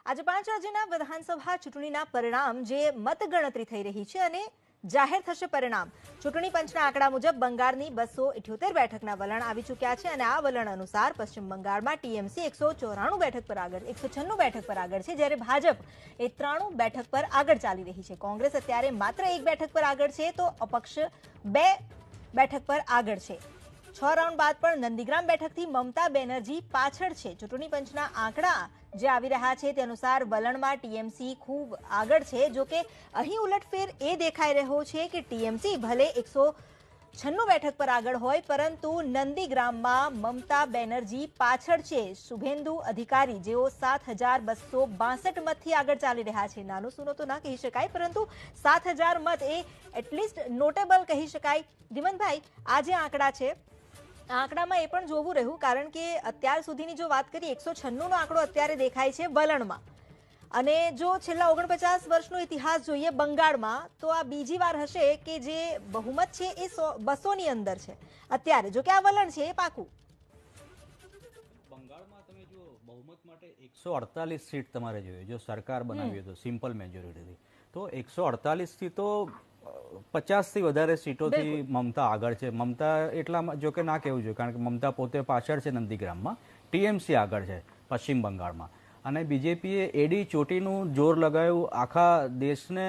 આજે 5 રાજ્યના વિધાનસભા ચૂંટણીના પરિણામ જે મતગણતરી થઈ રહી છે અને જાહેર થશે પરિણામ. ચૂંટણી પંચના આંકડા મુજબ બંગાળની 278 બેઠકના વલણ આવી ચૂક્યા છે અને આ વલણ અનુસાર પશ્ચિમ બંગાળમાં ટીએમસી 194 બેઠક પર આગળ 196 બેઠક પર આગળ છે, જ્યારે ભાજપ એ 93 બેઠક પર આગળ ચાલી રહી છે. કોંગ્રેસ અત્યારે માત્ર 1 બેઠક પર આગળ છે તો અપક્ષ 2 બેઠક પર આગળ છે. 6 રાઉન્ડ બાદ પણ નંદીગ્રામ બેઠકથી મમતા બેનર્જી પાછળ છે. ચૂંટણી પંચના આંકડા જે આવી રહ્યા છે તે અનુસાર વલણમાં ટીએમસી ખૂબ આગળ છે. જો કે અહીં ઉલટફેર એ દેખાઈ રહ્યો છે કે ટીએમસી ભલે 196 બેઠક પર આગળ હોય પરંતુ નંદીગ્રામમાં મમતા બેનર્જી પાછળ છે. શુભેન્દુ અધિકારી જેઓ 7262 મતથી આગળ ચાલી રહ્યા છે. નાનો સૂનો તો ના કહી શકાય પરંતુ 7000 મત એ એટલીસ્ટ નોટેબલ કહી શકાય. ધીમનભાઈ, આ જે આંકડા છે આંકડામાં એ પણ જોવું રહ્યું, કારણ કે અત્યાર સુધીની જો વાત કરીએ 196 નો આંકડો અત્યારે દેખાય છે વલણમાં, અને જો છેલ્લા 49 વર્ષનો ઇતિહાસ જોઈએ બંગાળમાં તો આ બીજી વાર હશે કે જે બહુમત છે એ 200 ની અંદર છે અત્યારે. જો કે આ વલણ છે એ પાકું. બંગાળમાં તમે જો બહુમત માટે 148 સીટ તમારે જોઈએ, જો સરકાર બનાવી તો સિમ્પલ મેજોરિટીથી તો 148 થી તો 50 થી વધારે સીટોથી મમતા આગળ છે. મમતા એટલા જો કે ના કહેવું જોઈએ, કારણ કે મમતા પોતે પાછળ છે નંદીગ્રામમાં, ટીએમસી આગળ છે પશ્ચિમ બંગાળમાં, અને બીજેપીએ એડી ચોટીનું જોર લગાવ્યું, આખા દેશને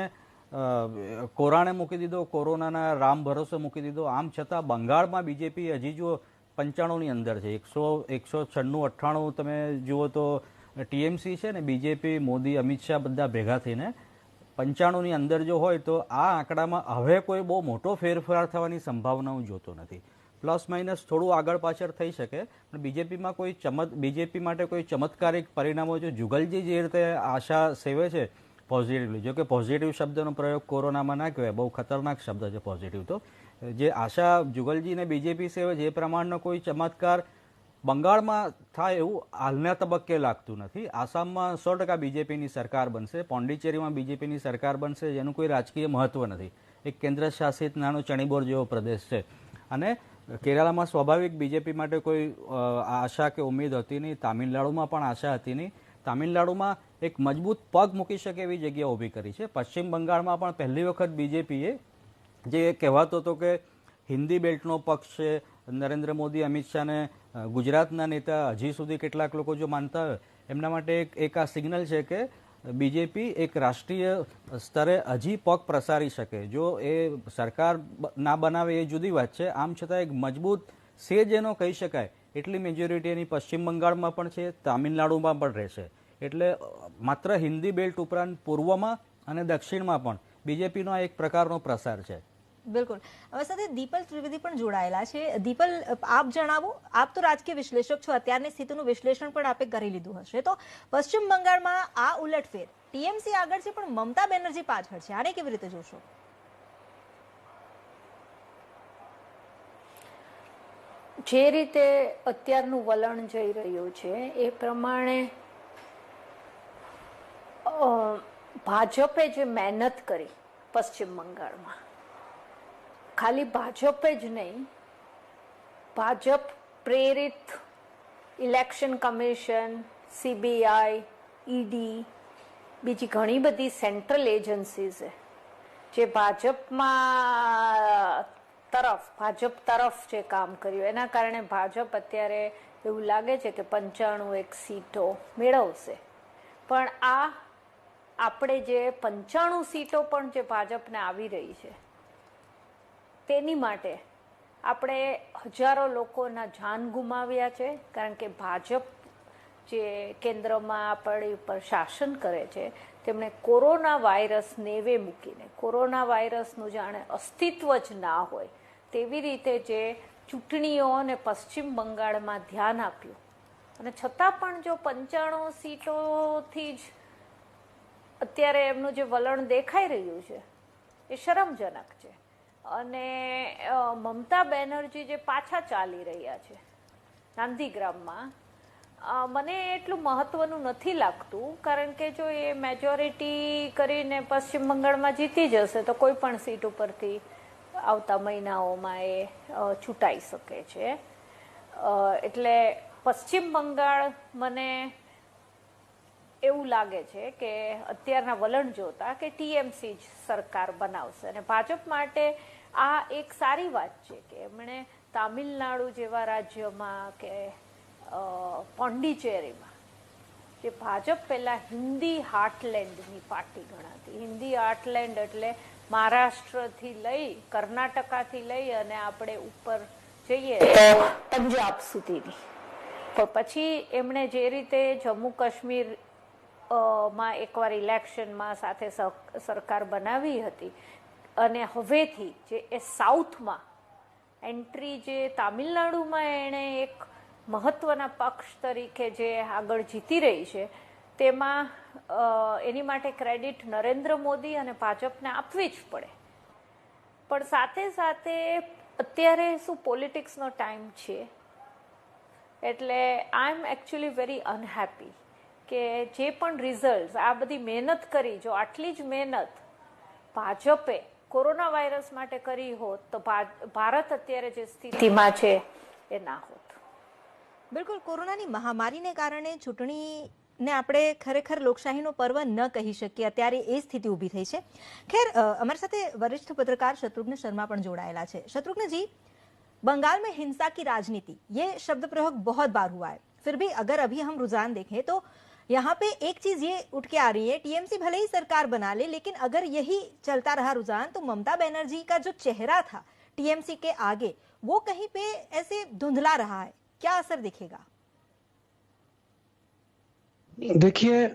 કોરાણે મૂકી દીધો, કોરોનાના રામ ભરોસે મૂકી દીધો. આમ છતાં બંગાળમાં બીજેપી હજી જો 95 ની અંદર છે. 196, 98 તમે જુઓ તો ટીએમસી છે ને બીજેપી, મોદી, અમિત શાહ બધા ભેગા થઈને 95 ની અંદર જો હોય તો આ આંકડામાં હવે કોઈ બહુ મોટો ફેરફાર થવાની સંભાવના હું જોતો નથી. પ્લસ માઇનસ થોડું આગળ પાછળ થઈ શકે, પણ બીજેપીમાં કોઈ બીજેપી માટે કોઈ ચમત્કારિક પરિણામો જો જુગલજી જે રીતે આશા સેવે છે પોઝિટિવલી, જો કે પોઝિટિવ શબ્દનો પ્રયોગ કોરોનામાં ના કહેવાય, બહુ ખતરનાક શબ્દ છે પોઝિટિવ, તો જે આશા જુગલજીને બીજેપી સેવે છે એ પ્રમાણનો કોઈ ચમત્કાર બંગાળમાં થાય એવું હાલના તબક્કે લાગતું નથી. આસામમાં 100% બીજેપીની સરકાર બનશે, પોંડિચેરીમાં બીજેપીની સરકાર બનશે, જેનું કોઈ રાજકીય મહત્વ નથી, એક કેન્દ્ર શાસિત નાનો ચણીબોર જેવો પ્રદેશ છે. અને કેરાલામાં સ્વાભાવિક બીજેપી માટે કોઈ આશા કે ઉમેદ હતી નહીં, તામિલનાડુમાં પણ આશા હતી નહીં. તામિલનાડુમાં એક મજબૂત પગ મૂકી શકે એવી જગ્યા ઊભી કરી છે. પશ્ચિમ બંગાળમાં પણ પહેલી વખત બીજેપીએ, જે કહેવાતો હતો કે હિન્દી બેલ્ટનો પક્ષ છે, નરેન્દ્ર મોદી, અમિત શાહને ગુજરાતના નેતા હજી સુધી કેટલાક લોકો જો માનતા હોય, એમના માટે એક આ સિગ્નલ છે કે બીજેપી એક રાષ્ટ્રીય સ્તરે હજી પગ પ્રસારી શકે. જો એ સરકાર ના બનાવે એ જુદી વાત છે, આમ છતાં એક મજબૂત સેજ એનો કહી શકાય એટલી મેજોરિટી એની પશ્ચિમ બંગાળમાં પણ છે, તામિલનાડુમાં પણ રહેશે. એટલે માત્ર હિન્દી બેલ્ટ ઉપરાંત પૂર્વમાં અને દક્ષિણમાં પણ બીજેપીનો આ એક પ્રકારનો પ્રસાર છે. બિલકુલ. હવે સાથે દીપલ ત્રિવેદી પણ જોડાયેલા છે. દીપલ, આપ જણાવો, આપ તો રાજકીય વિશ્લેષક છો, અત્યારની સ્થિતિનું વિશ્લેષણ પણ આપે કરી લીધું હશે, તો પશ્ચિમ બંગાળમાં આ ઉલટફેર, ટીએમસી આગળ છે પણ મમતા બેનર્જી પાછળ છે, આને કેવી રીતે જોશો? જે રીતે અત્યારનું વલણ જઈ રહ્યું છે એ પ્રમાણે ભાજપે જે મહેનત કરી પશ્ચિમ બંગાળમાં, ખાલી ભાજપે જ નહીં, ભાજપ પ્રેરિત ઇલેક્શન કમિશન, સીબીઆઈ, ઈડી, બીજી ઘણી બધી સેન્ટ્રલ એજન્સીઝ જે ભાજપ તરફ જે કામ કર્યું, એના કારણે ભાજપ અત્યારે એવું લાગે છે કે 95 સીટો મેળવશે. પણ આપણે જે 95 સીટો પણ જે ભાજપને આવી રહી છે તેની માટે આપણે હજારો લોકોના જાન ગુમાવ્યા છે, કારણ કે ભાજપ જે કેન્દ્રમાં આપણી ઉપર શાસન કરે છે તેમણે કોરોના વાયરસ નેવે મૂકીને, કોરોના વાયરસનું જાણે અસ્તિત્વ જ ના હોય તેવી રીતે જે ચૂંટણીઓ અને પશ્ચિમ બંગાળમાં ધ્યાન આપ્યું, અને છતાં પણ જો 95 સીટોથી જ અત્યારે એમનું જે વલણ દેખાઈ રહ્યું છે એ શરમજનક છે. અને મમતા બેનર્જી જે પાછા ચાલી રહ્યા છે ગાંધીગ્રામમાં, મને એટલું મહત્વનું નથી લાગતું, કારણ કે જો એ મેજોરિટી કરીને પશ્ચિમ બંગાળમાં જીતી જશે તો કોઈ પણ સીટ ઉપરથી આવતા મહિનાઓમાં એ છૂટાઈ શકે છે. એટલે પશ્ચિમ બંગાળ મને એવું લાગે છે કે અત્યારના વલણ જોતા કે ટીએમસી જ સરકાર બનાવશે અને ભાજપ માટે આ એક સારી વાત છે કે એમણે તામિલનાડુ જેવા રાજ્યમાં કે પોંડિચેરીમાં જે ભાજપ પહેલા હિન્દી હાર્ટલેન્ડની પાર્ટી ગણાતી. હિન્દી હાર્ટલેન્ડ એટલે મહારાષ્ટ્રથી લઈ કર્ણાટકાથી લઈ અને આપણે ઉપર જઈએ તો પંજાબ સુધીની. પણ પછી એમણે જે રીતે જમ્મુ કાશ્મીર માં એકવાર ઇલેક્શનમાં સાથે સરકાર બનાવી હતી અને હવેથી જે એ સાઉથમાં એન્ટ્રી જે તામિલનાડુમાં એણે એક મહત્વના પક્ષ તરીકે જે આગળ જીતી રહી છે તેમાં એની માટે ક્રેડિટ નરેન્દ્ર મોદી અને ભાજપને આપવી જ પડે. પણ સાથે સાથે અત્યારે શું પોલિટિક્સનો ટાઈમ છે એટલે આઈ એમ એકચ્યુઅલી વેરી અનહેપી કે જે પણ રિઝલ્ટ આ બધી મહેનત કરી, જો આટલી જ મહેનત ભાજપે કોરોના વાયરસ માટે કરી હોત તો ભારત અત્યારે જે સ્થિતિમાં છે એ ના હોત. બિલકુલ, કોરોનાની મહામારીને કારણે ચૂંટણીને આપણે ખરેખર લોકશાહીનો પર્વ ન કહી શકીએ, અત્યારે એ સ્થિતિ ઊભી થઈ છે. ખેર, અમારી સાથે વરિષ્ઠ પत्रकार शत्रुघ्न शर्मा પણ જોડાયેલા છે. शत्रुघ्न जी, बंगाल में हिंसा की राजनीति, ये शब्द प्रयोग बहुत बार हुआ है. फिर भी अगर अभी हम रुझान देखें तो यहाँ पे एक चीज ये उठ के आ रही है, टीएमसी भले ही सरकार बना ले, लेकिन अगर यही चलता रहा रुझान तो ममता बनर्जी का जो चेहरा था टीएमसी के आगे वो कहीं पे ऐसे धुंधला रहा है. क्या असर दिखेगा? देखिए,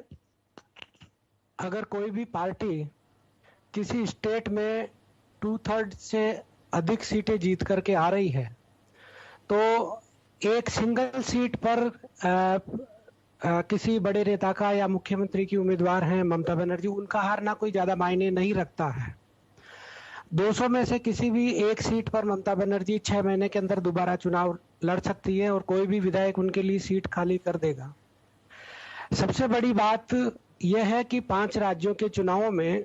अगर कोई भी पार्टी किसी स्टेट में 2/3 से अधिक सीटें जीत करके आ रही है तो एक सिंगल सीट पर किसी बड़े नेता का या मुख्यमंत्री की उम्मीदवार हैं ममता बनर्जी, उनका हारना कोई ज्यादा मायने नहीं रखता है. 200 में से किसी भी एक सीट पर ममता बनर्जी 6 महीने के अंदर दोबारा चुनाव लड़ सकती है और कोई भी विधायक उनके लिए सीट खाली कर देगा. सबसे बड़ी बात यह है कि 5 राज्यों के चुनावों में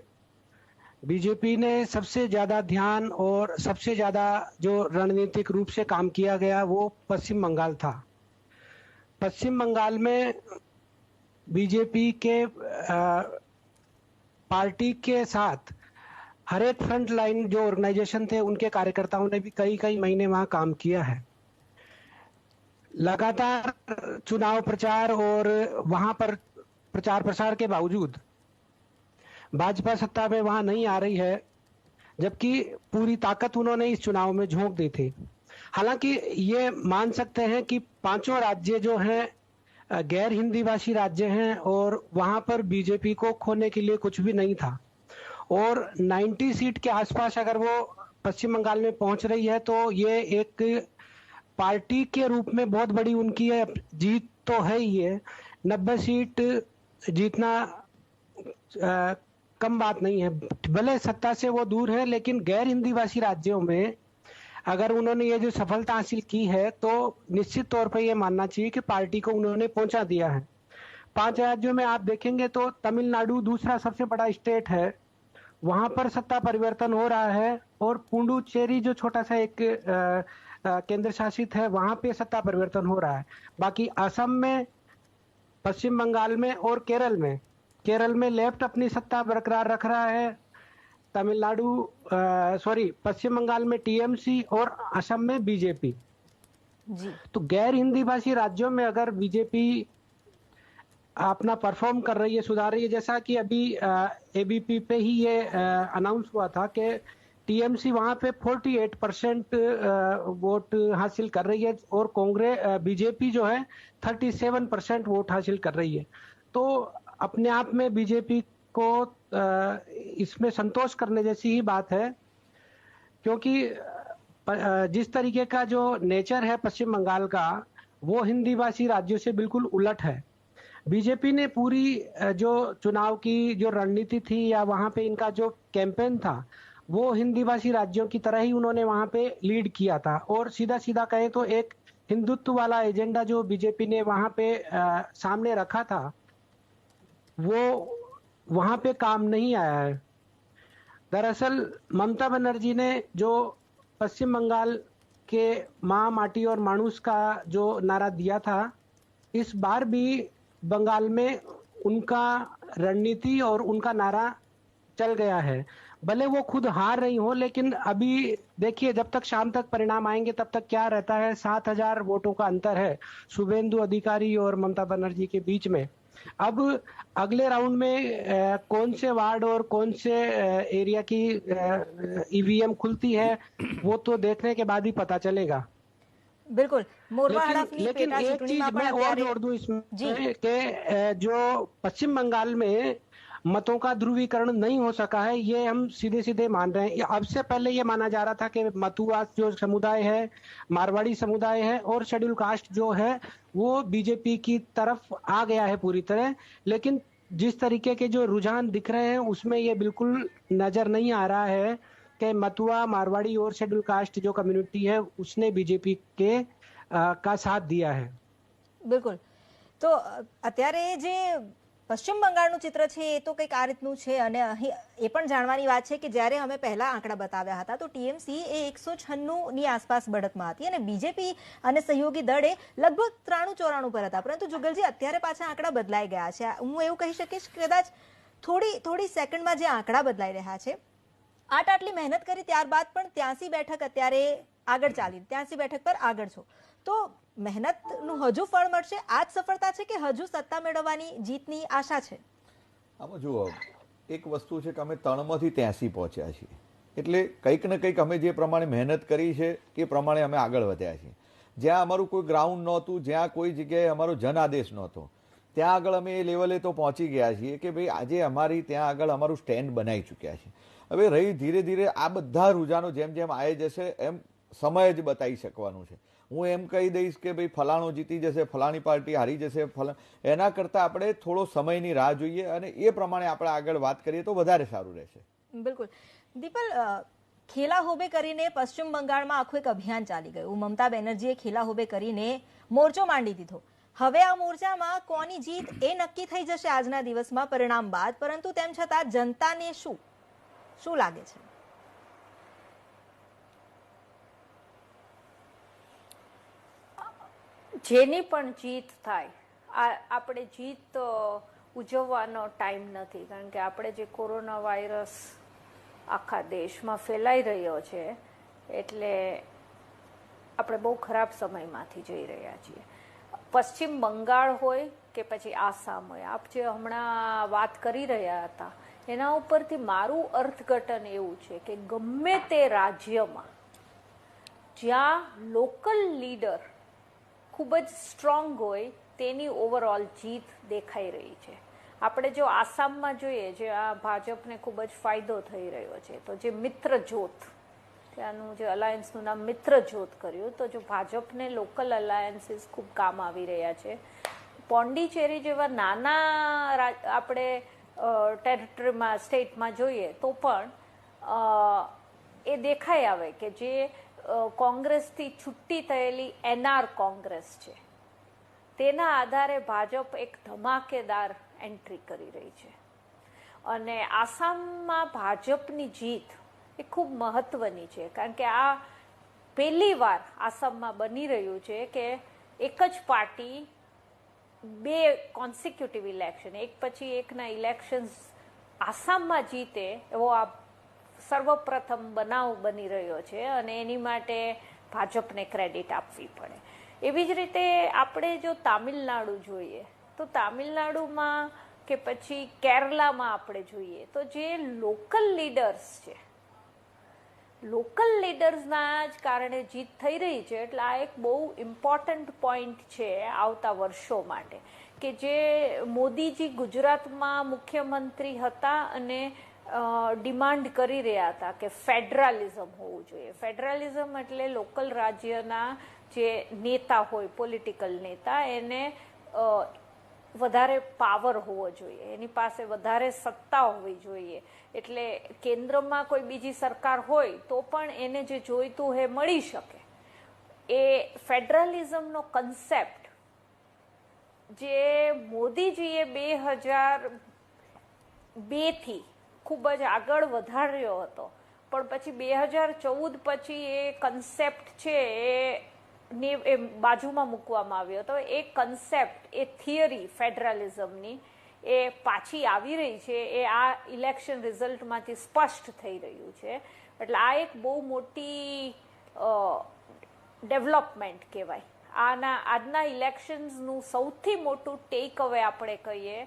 बीजेपी ने सबसे ज्यादा ध्यान और सबसे ज्यादा जो रणनीतिक रूप से काम किया गया वो पश्चिम बंगाल था. पश्चिम बंगाल में बीजेपी के पार्टी के साथ हर एक फ्रंट लाइन जो ऑर्गेनाइजेशन थे उनके कार्यकर्ताओं ने भी कई महीने वहां काम किया है. लगातार चुनाव प्रचार और वहां पर प्रचार प्रसार के बावजूद भाजपा सत्ता में वहां नहीं आ रही है, जबकि पूरी ताकत उन्होंने इस चुनाव में झोंक दी थी. हालांकि ये मान सकते हैं कि 5 राज्य जो हैं गैर हिंदी भाषी राज्य हैं और वहां पर बीजेपी को खोने के लिए कुछ भी नहीं था और 90 सीट के आसपास अगर वो पश्चिम बंगाल में पहुंच रही है तो ये एक पार्टी के रूप में बहुत बड़ी उनकी जीत तो है ही है. 90 सीट जीतना कम बात नहीं है. भले सत्ता से वो दूर है, लेकिन गैर हिंदी भाषी राज्यों में अगर उन्होंने ये जो सफलता हासिल की है तो निश्चित तौर पर ये मानना चाहिए कि पार्टी को उन्होंने पहुंचा दिया है. 5 राज्यों में आप देखेंगे तो तमिलनाडु दूसरा सबसे बड़ा स्टेट है, वहां पर सत्ता परिवर्तन हो रहा है और पुडुचेरी जो छोटा सा एक केंद्र शासित है वहां पे सत्ता परिवर्तन हो रहा है. बाकी असम में, पश्चिम बंगाल में और केरल में लेफ्ट अपनी सत्ता बरकरार रख रहा है. पश्चिम बंगाल में टीएमसी और असम में बीजेपी. तो गैर हिंदी भाषी राज्यों में अगर बीजेपी अपना परफॉर्म कर रही है, सुधार रही है, जैसा कि अभी एबीपी पे ही ये अनाउंस हुआ था कि टीएमसी वहां पे 48% वोट हासिल कर रही है और कांग्रेस बीजेपी जो है 37% वोट हासिल कर रही है. तो अपने आप में बीजेपी को इसमें संतोष करने जैसी ही बात है, क्योंकि जिस तरीके का जो नेचर है पश्चिम बंगाल का वो हिंदी भाषी राज्यों से बिल्कुल उलट है. बीजेपी ने पूरी जो चुनाव की जो रणनीति थी या वहां पे इनका जो कैंपेन था वो हिंदी भाषी राज्यों की तरह ही उन्होंने वहां पे लीड किया था और सीधा कहें तो एक हिंदुत्व वाला एजेंडा जो बीजेपी ने वहां पे सामने रखा था वो वहां पे काम नहीं आया है. दरअसल ममता बनर्जी ने जो पश्चिम बंगाल के माँ, माटी और मानुष का जो नारा दिया था, इस बार भी बंगाल में उनका रणनीति और उनका नारा चल गया है। भले वो खुद हार रही हो, लेकिन अभी देखिए जब तक शाम तक परिणाम आएंगे तब तक क्या रहता है। 7,000 वोटों का अंतर है शुभेंदु अधिकारी और ममता बनर्जी के बीच में। अब अगले राउंड में कौन से वार्ड और कौन से एरिया की ईवीएम खुलती है वो तो देखने के बाद ही पता चलेगा। બિલકુલ મોરવા लेकिन હડફની लेकिन પેટા एक ચૂંટણીમાં चीज પણ मैं और અત્યારે जोड़ दूं इसमें जी। कि जो पश्चिम बंगाल में मतों का ध्रुवीकरण नहीं हो सका है, ये हम सीधे सीधे मान रहे हैं। अब से पहले ये माना जा रहा था कि मतुआ जो समुदाय है, मारवाड़ी समुदाय है और शेड्यूल कास्ट जो है वो बीजेपी की तरफ आ गया है पूरी तरह। लेकिन जिस तरीके के जो रुझान दिख रहे हैं उसमें ये बिल्कुल नजर नहीं आ रहा है कि मतुआ, मारवाड़ी और शेड्यूल कास्ट जो कम्युनिटी है उसने बीजेपी के का साथ दिया है। બિલકુલ તો અત્યારે જે પશ્ચિમ બંગાળનું ચિત્ર છે એ તો કંઈક આ રીતનું છે અને અહીં એ પણ જાણવાની વાત છે કે જ્યારે અમે પહેલા આંકડા બતાવ્યા હતા તો ટીએમસી એ 196ની આસપાસ બઢતમાં હતી અને બીજેપી અને સહયોગી દળે લગભગ 93-94 પર હતા, પરંતુ જુગલજી અત્યારે પાછા આંકડા બદલાઈ ગયા છે। હું એવું કહી શકીશ કે કદાચ થોડી સેકન્ડમાં જે આંકડા બદલાઈ રહ્યા છે, આટલી મહેનત કરી ત્યારબાદ પણ 83 બેઠક અત્યારે આગળ ચાલી, 83 બેઠક પર આગળ છો, તો મહેનતનું હજુ ફળ મળશે? આ જ સફળતા છે કે હજુ સત્તા મેળવવાની જીતની આશા છે? આમાં જુઓ, એક વસ્તુ છે કે અમે 3માંથી 83 પહોંચ્યા છીએ, એટલે કંઈક ને કંઈક અમે જે પ્રમાણે મહેનત કરી છે એ પ્રમાણે અમે આગળ વધ્યા છીએ। જ્યાં અમારું કોઈ ગ્રાઉન્ડ નહોતું, જ્યાં કોઈ જગ્યાએ અમારો જનાદેશ નહોતો, ત્યાં આગળ અમે એ લેવલે તો પહોંચી ગયા છીએ કે ભાઈ આજે અમારી ત્યાં આગળ અમારું સ્ટેન્ડ બનાવી ચૂક્યા છીએ। હવે રહી ધીરે ધીરે આ બધા રૂઝાનો જેમ જેમ આવી જશે એમ સમય જ બતાવી શકવાનું છે। હું એમ કહી દઈશ કે ભાઈ ફલાણો જીતી જશે, ફલાણી પાર્ટી હારી જશે, એના કરતાં આપણે થોડો સમયની રાહ જોઈએ અને એ પ્રમાણે આપણે આગળ વાત કરીએ તો વધારે સારું રહેશે। બિલકુલ દીપલ, ખેલા હોબે કરીને પશ્ચિમ બંગાળમાં આખું એક અભિયાન ચાલી ગયું। મમતા બેનર્જીએ ખેલા હોબે કરીને મોરચો માંડી દીધો। હવે આ મોરચામાં કોની જીત એ નક્કી થઈ જશે આજના દિવસમાં પરિણામ બાદ, પરંતુ તેમ છતાં જનતાને શું લાગે છે? જેની પણ જીત થાય, આપણે જીત ઉજવવાનો ટાઈમ નથી, કારણ કે આપણે જે કોરોના વાયરસ આખા દેશમાં ફેલાઈ રહ્યો છે એટલે આપણે બહુ ખરાબ સમયમાંથી જઈ રહ્યા છીએ। પશ્ચિમ બંગાળ હોય કે પછી આસામ હોય, આપ જે હમણાં વાત કરી રહ્યા હતા એના ઉપરથી મારું અર્થઘટન એવું છે કે ગમે તે રાજ્યમાં જ્યાં લોકલ લીડર ખૂબ જ સ્ટ્રોંગ હોય તેની ઓવરઓલ જીત દેખાઈ રહી છે। આપણે જો આસામમાં જોઈએ, જે આ ભાજપને ખૂબ જ ફાયદો થઈ રહ્યો છે, તો જે મિત્ર જૂથ, ત્યાંનું જે અલાયન્સનું નામ મિત્ર જૂથ કર્યું, તો જો ભાજપને લોકલ અલાયન્સીસ ખૂબ કામ આવી રહ્યા છે। પોંડિચેરી જેવા નાના આપણે ટેરિટરીમાં, સ્ટેટમાં જોઈએ તો પણ એ દેખાઈ આવે કે જે કોંગ્રેસથી છૂટી થયેલી એનઆર કોંગ્રેસ છે તેના આધારે ભાજપ એક ધમાકેદાર એન્ટ્રી કરી રહી છે અને આસામમાં ભાજપની જીત એ ખૂબ મહત્વની છે, કારણ કે આ પહેલી વાર આસામમાં બની રહ્યું છે કે એક જ પાર્ટી બે કોન્સિક્યુટિવ ઇલેક્શન, એક પછી એકના ઇલેક્શન્સ આસામમાં જીતે એવો આ સર્વપ્રથમ બનાવ બની રહ્યો છે અને એની માટે ભાજપને ક્રેડિટ આપવી પડે। એવી જ રીતે આપણે જો તામિલનાડુ જોઈએ તો તામિલનાડુમાં કે પછી કેરલામાં આપણે જોઈએ તો જે લોકલ લીડર્સ છે, લોકલ લીડર્સના જ કારણે જીત થઈ રહી છે। એટલે આ એક બહુ ઇમ્પોર્ટન્ટ પોઈન્ટ છે આવતા વર્ષો માટે કે જે મોદીજી ગુજરાતમાં મુખ્યમંત્રી હતા અને ડિમાન્ડ કરી રહ્યા હતા કે ફેડરલિઝમ હોવું જોઈએ। ફેડરલિઝમ એટલે લોકલ રાજ્યના જે નેતા હોય, પોલિટિકલ નેતા, એને વધારે પાવર હોવો જોઈએ, એની પાસે વધારે સત્તા હોવી જોઈએ, એટલે કેન્દ્રમાં કોઈ બીજી સરકાર હોય તો પણ એને જે જોઈતું એ મળી શકે। એ ફેડરલિઝમનો કન્સેપ્ટ જે મોદીજીએ 2002થી ખૂબ જ આગળ વધાર્યો હતો, પણ પછી 2014 પછી એ કન્સેપ્ટ છે એ બાજુમાં મૂકવામાં આવ્યો હતો। એ કન્સેપ્ટ, એ થિયરી ફેડરલિઝમની એ પાછી આવી રહી છે એ આ ઇલેક્શન રિઝલ્ટમાંથી સ્પષ્ટ થઈ રહ્યું છે. એટલે આ એક બહુ મોટી ડેવલપમેન્ટ કહેવાય. આજના ઇલેક્શન્સનું સૌથી મોટું ટેક અવે આપણે કહીએ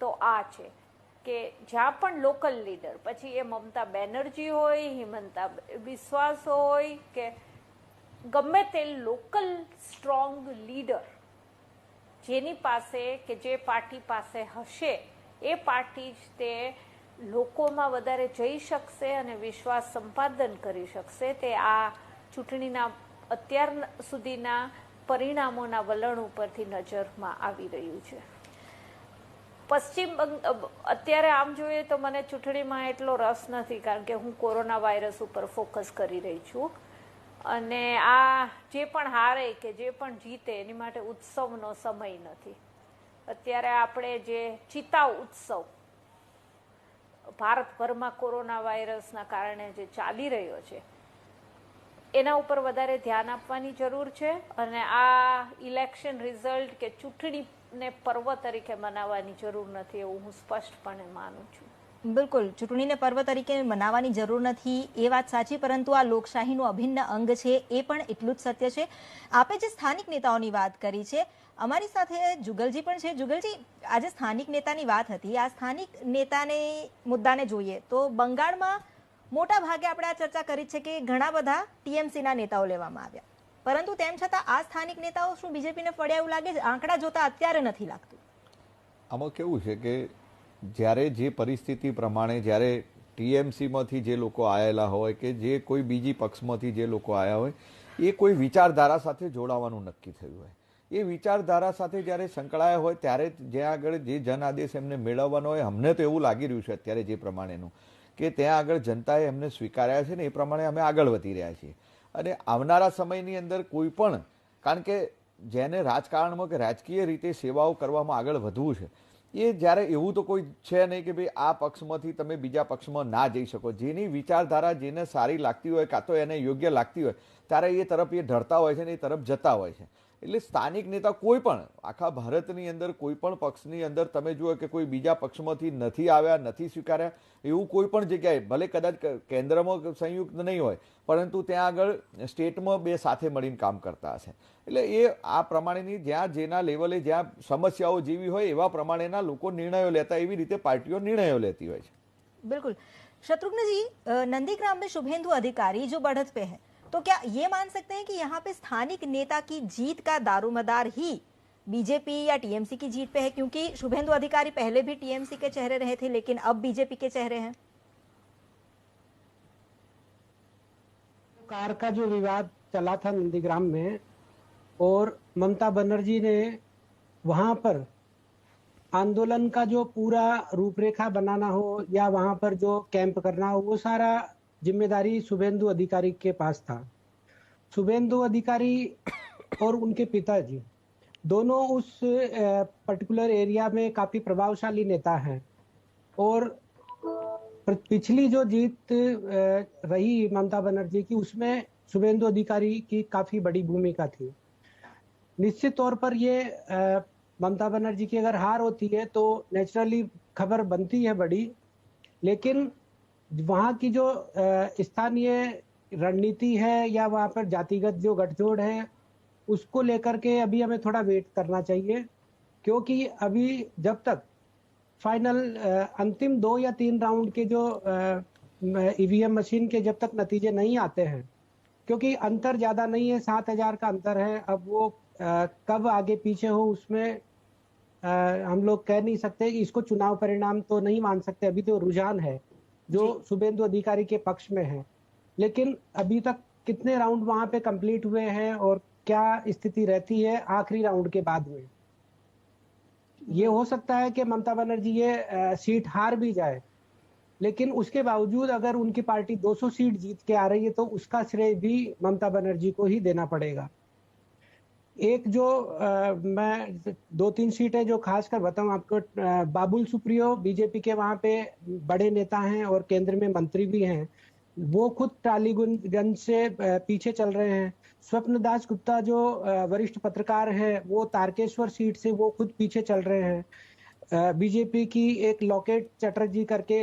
તો આ છે કે જ્યાં પણ લોકલ લીડર, પછી એ મમતા બેનર્જી હોય, હિમંતા બિસ્વાસ હોય કે ગમે તે લોકલ સ્ટ્રોંગ લીડર જેની પાસે કે જે પાર્ટી પાસે હશે એ પાર્ટી જ તે લોકોમાં વધારે જઈ શકશે અને વિશ્વાસ સંપાદન કરી શકશે. તે આ ચૂંટણીના અત્યાર સુધીના પરિણામોના વલણ ઉપરથી નજરમાં આવી રહ્યું છે. અત્યારે આમ જોઈએ તો મને ચૂંટણીમાં એટલો રસ નથી, કારણ કે હું કોરોના વાયરસ ઉપર ફોકસ કરી રહી છું અને આ જે પણ હારે કે જે પણ જીતે એની માટે ઉત્સવનો સમય નથી. અત્યારે આપણે જે ચિતાવ ઉત્સવ ભારતભરમાં કોરોના વાયરસના કારણે જે ચાલી રહ્યો છે એના ઉપર વધારે ધ્યાન આપવાની જરૂર છે અને આ ઇલેક્શન રિઝલ્ટ કે ચૂંટણીને પર્વ તરીકે મનાવવાની જરૂર નથી એવું હું સ્પષ્ટપણે માનું છું. બિલકુલ, ચૂંટણીને પર્વ તરીકે મનાવવાની જરૂર નથી એ વાત સાચી, પરંતુ આ લોકશાહીનું અભિન્ન અંગ છે એ પણ એટલું જ સત્ય છે. આપે જે સ્થાનિક નેતાઓની વાત કરી છે, અમારી સાથે જુગલજી પણ છે. જુગલજી, આજે સ્થાનિક નેતાની વાત હતી, આ સ્થાનિક નેતાને મુદ્દાને જોઈએ તો બંગાળમાં મોટા ભાગે આપણે આ ચર્ચા કરી છે કે ઘણા બધા ટીએમસીના નેતાઓ લેવામાં આવ્યા, પરંતુ તેમ છતાં આ સ્થાનિક નેતાઓ શું બીજેપીને ફળ્યા એવું લાગે છે? આંકડા જોતા અત્યારે નથી લાગતું. આમાં કેવું છે કે જ્યારે જે પરિસ્થિતિ પ્રમાણે જ્યારે ટીએમસીમાંથી જે લોકો આવેલા હોય કે જે કોઈ બીજી પક્ષમાંથી જે લોકો આવ્યા હોય એ કોઈ વિચારધારા સાથે જોડાવાનું નક્કી થયું હોય, એ વિચારધારા સાથે જ્યારે સંકળાયા હોય ત્યારે જ્યાં આગળ જે જન આદેશ એમને મેળવવાનો હોય, અમને તો એવું લાગી રહ્યું છે અત્યારે જે પ્રમાણેનું કે ત્યાં આગળ જનતાએ એમને સ્વીકાર્યા છે ને એ પ્રમાણે અમે આગળ વધી રહ્યા છીએ. અને આવનારા સમયની અંદર કોઈ પણ, કારણ કે જેને રાજકારણમાં કે રાજકીય રીતે સેવાઓ કરવામાં આગળ વધવું છે એ જ્યારે એવું તો કોઈ છે નહીં કે ભાઈ આ પક્ષમાંથી તમે બીજા પક્ષમાં ના જઈ શકો. જેની વિચારધારા જેને સારી લાગતી હોય કાં તો એને યોગ્ય લાગતી હોય ત્યારે એ તરફ એ ઢળતા હોય છે ને એ તરફ જતા હોય છે. એટલે સ્થાનિક નેતા કોઈ પણ આખા ભારતની અંદર કોઈ પણ પક્ષની અંદર તમે જુઓ કે કોઈ બીજા પક્ષમાંથી નથી આવ્યા, નથી સ્વીકાર્યા, એવું કોઈ પણ જગ્યાએ ભલે કદાચ કેન્દ્રમાં સંયુક્ત નહીં હોય પરંતુ ત્યાં આગળ સ્ટેટમાં બે સાથે મળીને કામ કરતા હશે. એટલે એ આ પ્રમાણેની જ્યાં જેના લેવલે જ્યાં સમસ્યાઓ જેવી હોય એવા પ્રમાણેના લોકો નિર્ણયો લેતા, એવી રીતે પાર્ટીઓ નિર્ણયો લેતી હોય છે. बिल्कुल. शत्रुघ्न जी, नंदीग्राम में शुभेंदु अधिकारी जो बढ़त पे है, तो क्या ये मान सकते हैं कि यहाँ पे स्थानिक नेता की जीत का दारोमदार ही बीजेपी या टीएमसी की जीत पे है? क्योंकि शुभेंदु अधिकारी पहले भी टीएमसी के चेहरे रहे थे लेकिन अब बीजेपी के चेहरे हैं. कार का जो विवाद चला था नंदीग्राम में और ममता बनर्जी ने वहां पर आंदोलन का जो पूरा रूपरेखा बनाना हो या वहां पर जो कैंप करना हो, वो सारा जिम्मेदारी शुभेंदु अधिकारी के पास था. शुभेंदु अधिकारी और उनके पिताजी दोनों उस पर्टिकुलर एरिया में काफी प्रभावशाली नेता हैं और पिछली जो जीत रही ममता बनर्जी की उसमें शुभेंदु अधिकारी की काफी बड़ी भूमिका थी. निश्चित तौर पर ये ममता बनर्जी की अगर हार होती है तो नेचुरली खबर बनती है बड़ी, लेकिन वहाँ की जो स्थानीय रणनीति है या वहाँ पर जातिगत जो गठजोड़ है उसको लेकर के अभी हमें थोड़ा वेट करना चाहिए, क्योंकि अभी जब तक फाइनल अंतिम 2 या 3 राउंड के जो ईवीएम मशीन के जब तक नतीजे नहीं आते हैं, क्योंकि अंतर ज्यादा नहीं है, 7,000 का अंतर है. अब वो कब आगे पीछे हो उसमें हम लोग कह नहीं सकते. इसको चुनाव परिणाम तो नहीं मान सकते, अभी तो रुझान है जो शुभेंदु अधिकारी के पक्ष में है. लेकिन अभी तक कितने राउंड वहां पे कंप्लीट हुए हैं और क्या स्थिति रहती है आखिरी राउंड के बाद में, ये हो सकता है कि ममता बनर्जी ये सीट हार भी जाए, लेकिन उसके बावजूद अगर उनकी पार्टी 200 सीट जीत के आ रही है तो उसका श्रेय भी ममता बनर्जी को ही देना पड़ेगा. एक जो मैं 2-3 सीटें जो खासकर बताऊं आपको, बाबुल सुप्रियो बीजेपी के वहां पे बड़े नेता हैं और केंद्र में मंत्री भी हैं, वो खुद टालीगंज से पीछे चल रहे हैं. स्वप्न दास गुप्ता जो वरिष्ठ पत्रकार है वो तारकेश्वर सीट से वो खुद पीछे चल रहे हैं. बीजेपी की एक लॉकेट चटर्जी करके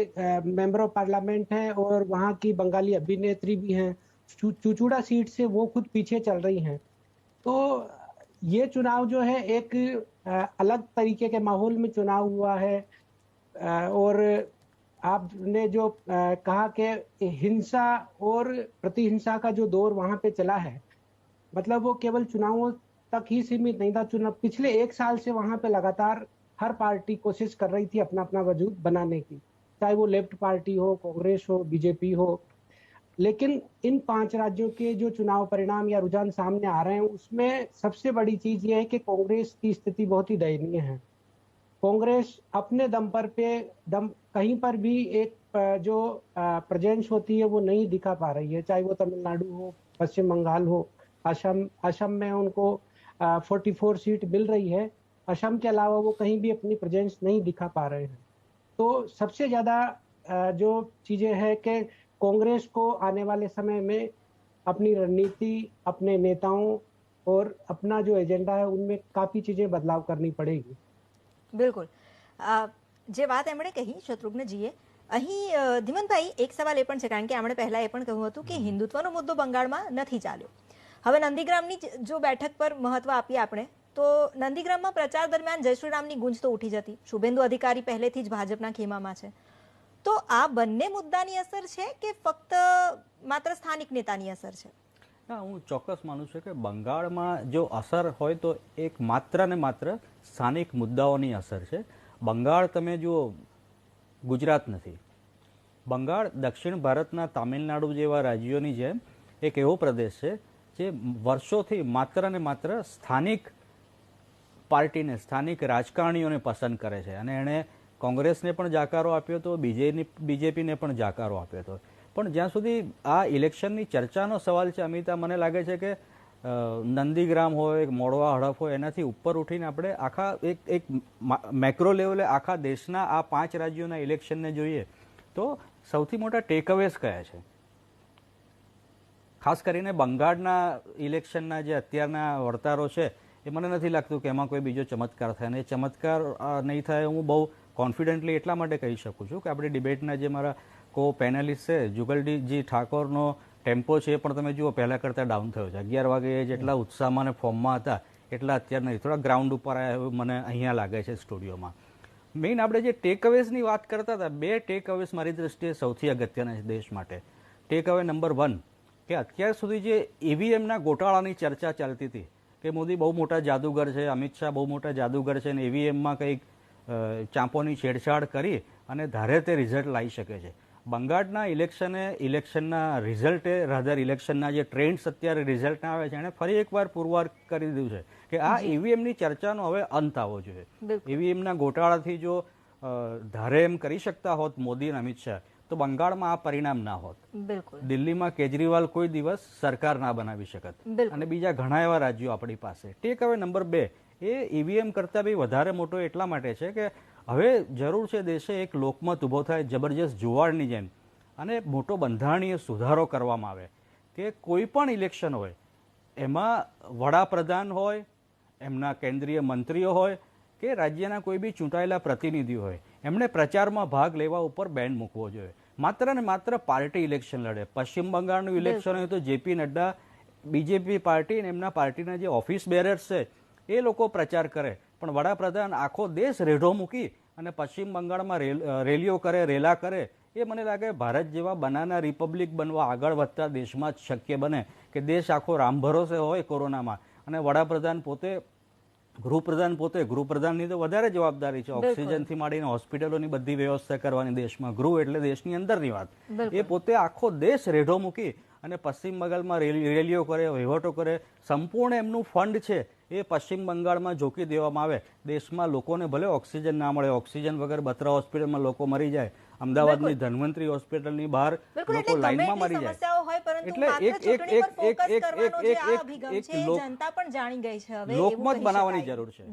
मेंबर ऑफ पार्लियामेंट हैं और वहां की बंगाली अभिनेत्री भी हैं। चुचुड़ा सीट से वो खुद पीछे चल रही हैं। तो ये चुनाव जो है एक अलग तरीके के माहौल में चुनाव हुआ है। और आपने जो कहा कि हिंसा और प्रतिहिंसा का जो दौर वहां पे चला है, मतलब वो केवल चुनावों तक ही सीमित नहीं था। चुनाव पिछले 1 साल से वहां पे लगातार हर पार्टी कोशिश कर रही थी अपना अपना वजूद बनाने की, चाहे वो लेफ्ट पार्टी हो, कांग्रेस हो, बीजेपी हो। लेकिन इन 5 राज्यों के जो चुनाव परिणाम या रुझान सामने आ रहे हैं, उसमें सबसे बड़ी चीज ये है कि कांग्रेस की स्थिति बहुत ही दयनीय है। कांग्रेस अपने दम कहीं पर भी एक जो प्रेजेंस होती है वो नहीं दिखा पा रही है, चाहे वो तमिलनाडु हो, पश्चिम बंगाल हो, असम में उनको 44 सीट मिल रही है। असम के अलावा वो कहीं भी अपनी प्रेजेंस नहीं दिखा पा रहे हैं। तो सबसे ज्यादा जो चीजें हैं कि कांग्रेस को आने वाले समय में अपनी रणनीति, अपने नेताओं और अपना जो एजेंडा है उनमें काफी चीजें बदलाव करनी पड़ेगी। બિલકુલ જે વાત એમણે કહી શત્રુઘ્નજીએ, અહીં ધીમનભાઈ એક સવાલ એ પણ છે, કારણ કે એમણે પહેલા એ પણ કહ્યું હતું કે હિન્દુત્વનો મુદ્દો બંગાળમાં નથી ચાલ્યો. હવે નંદીગ્રામની જો બેઠક પર મહત્વ આપીએ આપણે, તો નંદીગ્રામમાં પ્રચાર દરમિયાન જય શ્રીરામની ગુંજ તો ઉઠી જતી. શુભેન્દુ અધિકારી પહેલેથી જ ભાજપના ખેમામાં છે. તો આ બંને મુદ્દાની અસર છે કે ફક્ત માત્ર સ્થાનિક નેતાની અસર છે? ના, હું ચોક્કસ માનું છું કે બંગાળમાં જો અસર હોય તો એક માત્ર ને માત્ર સ્થાનિક મુદ્દાઓની અસર છે. બંગાળ તમે જુઓ, ગુજરાત નથી. બંગાળ દક્ષિણ ભારતના તામિલનાડુ જેવા રાજ્યોની જેમ એક એવો પ્રદેશ છે જે વર્ષોથી માત્ર ને માત્ર સ્થાનિક પાર્ટીને, સ્થાનિક રાજકારણીઓને પસંદ કરે છે. અને એણે કોંગ્રેસને પણ જાકારો આપ્યો હતો, બીજેપીને પણ જાકારો આપ્યો હતો. પણ જ્યાં સુધી આ ઇલેક્શનની ચર્ચાનો સવાલ છે અમિતા, મને લાગે છે કે નંદીગ્રામ હોય, મોડવા હડફ હોય, એનાથી ઉપર ઉઠીને આપણે આખા એક મેક્રો લેવલે આખા દેશના આ 5 રાજ્યોના ઇલેક્શનને જોઈએ તો સૌથી મોટા ટેકઅવેઝ કયા છે. ખાસ કરીને બંગાળના ઇલેક્શનના જે અત્યારના વર્તારો છે એ મને નથી લાગતું કે એમાં કોઈ બીજો ચમત્કાર થાય. અને એ ચમત્કાર નહીં થાય હું બહુ કોન્ફિડન્ટલી એટલા માટે કહી શકું છું કે આપણે ડિબેટના જે મારા કો પેનલિસ્ટ છે, જુગલજી ઠાકોરનો ટેમ્પો છે એ પણ તમે જુઓ પહેલાં કરતાં ડાઉન થયો છે. 11 વાગે જેટલા ઉત્સાહમાં અને ફોર્મમાં હતા એટલા અત્યારે નહીં, થોડા ગ્રાઉન્ડ ઉપર આવ્યા એવું મને અહીંયા લાગે છે સ્ટુડિયોમાં. મેઇન આપણે જે ટેકઅવેઝની વાત કરતા હતા, 2 ટેકઅવેઝ મારી દ્રષ્ટિએ સૌથી અગત્યના છે દેશ માટે. ટેકઅવે નંબર 1 કે અત્યાર સુધી જે ઈવીએમના ગોટાળાની ચર્ચા ચાલતી હતી કે મોદી બહુ મોટા જાદુગર છે, અમિત શાહ બહુ મોટા જાદુગર છે અને ઈવીએમમાં કંઈક ચાંપોની છેડછાડ કરી અને ધારે તે રિઝલ્ટ લાવી શકે છે. બંગાળના ઇલેક્શનના રિઝલ્ટે રાધર ઇલેક્શનના જે ટ્રેન્ડ્સ અત્યારે રિઝલ્ટના આવે છે એને ફરી એકવાર પુરવાર કરી દીધું છે કે આ ઈવીએમની ચર્ચાનો હવે અંત આવવો જોઈએ. ઈવીએમના ગોટાળાથી જો ધારે એમ કરી શકતા હોત મોદી અને અમિત શાહ તો બંગાળમાં આ પરિણામ ના હોત. દિલ્હીમાં કેજરીવાલ કોઈ દિવસ સરકાર ના બનાવી શકત. અને બીજા ઘણા એવા રાજ્યો આપણી પાસે. ટેક હવે નંબર 2 એ ઈવીએમ કરતાં બી વધારે મોટો એટલા માટે છે કે હવે જરૂર છે દેશે એક લોકમત ઊભો થાય જબરજસ્ત જુવાળની જેમ અને મોટો બંધારણીય સુધારો કરવામાં આવે કે કોઈ પણ ઇલેક્શન હોય એમાં વડાપ્રધાન હોય, એમના કેન્દ્રીય મંત્રીઓ હોય કે રાજ્યના કોઈ બી ચૂંટાયેલા પ્રતિનિધિ હોય, એમણે પ્રચારમાં ભાગ લેવા ઉપર બેન મૂકવો જોઈએ. માત્ર ને માત્ર પાર્ટી ઇલેક્શન લડે. પશ્ચિમ બંગાળનું ઇલેક્શન હોય તો જેપી નડ્ડા, બીજેપી પાર્ટી અને એમના પાર્ટીના જે ઓફિસ બેરર્સ છે એ લોકો પ્રચાર કરે, પણ વડાપ્રધાન આખો દેશ રેઢો મૂકી અને પશ્ચિમ બંગાળમાં રેલીઓ કરે, રેલા કરે, એ મને લાગે ભારત જેવા બનાના રિપબ્લિક બનવા આગળ વધતા દેશમાં જ શક્ય બને કે દેશ આખો રામ ભરોસે હોય કોરોનામાં અને વડાપ્રધાન પોતે ગૃહપ્રધાનની તો વધારે જવાબદારી છે. ઓક્સિજનથી માંડીને હોસ્પિટલોની બધી વ્યવસ્થા કરવાની દેશમાં. ગૃહ એટલે દેશની અંદરની વાત. એ પોતે આખો દેશ રેઢો મૂકી અને પશ્ચિમ બંગાળમાં રેલીઓ કરે, વહીવટો કરે. સંપૂર્ણ એમનું ફંડ છે એ પશ્ચિમ બંગાળમાં ઝોકી દેવામાં આવે. દેશમાં લોકોને ભલે ઓક્સિજન ના મળે, ઓક્સિજન વગર બત્રા હોસ્પિટલમાં લોકો મરી જાય, અમદાવાદની ધન્વંતરી હોસ્પિટલની બહાર લોકો લાઈનમાં મરી જાય. એટલે એક લોકમત બનાવવાની જરૂર છે.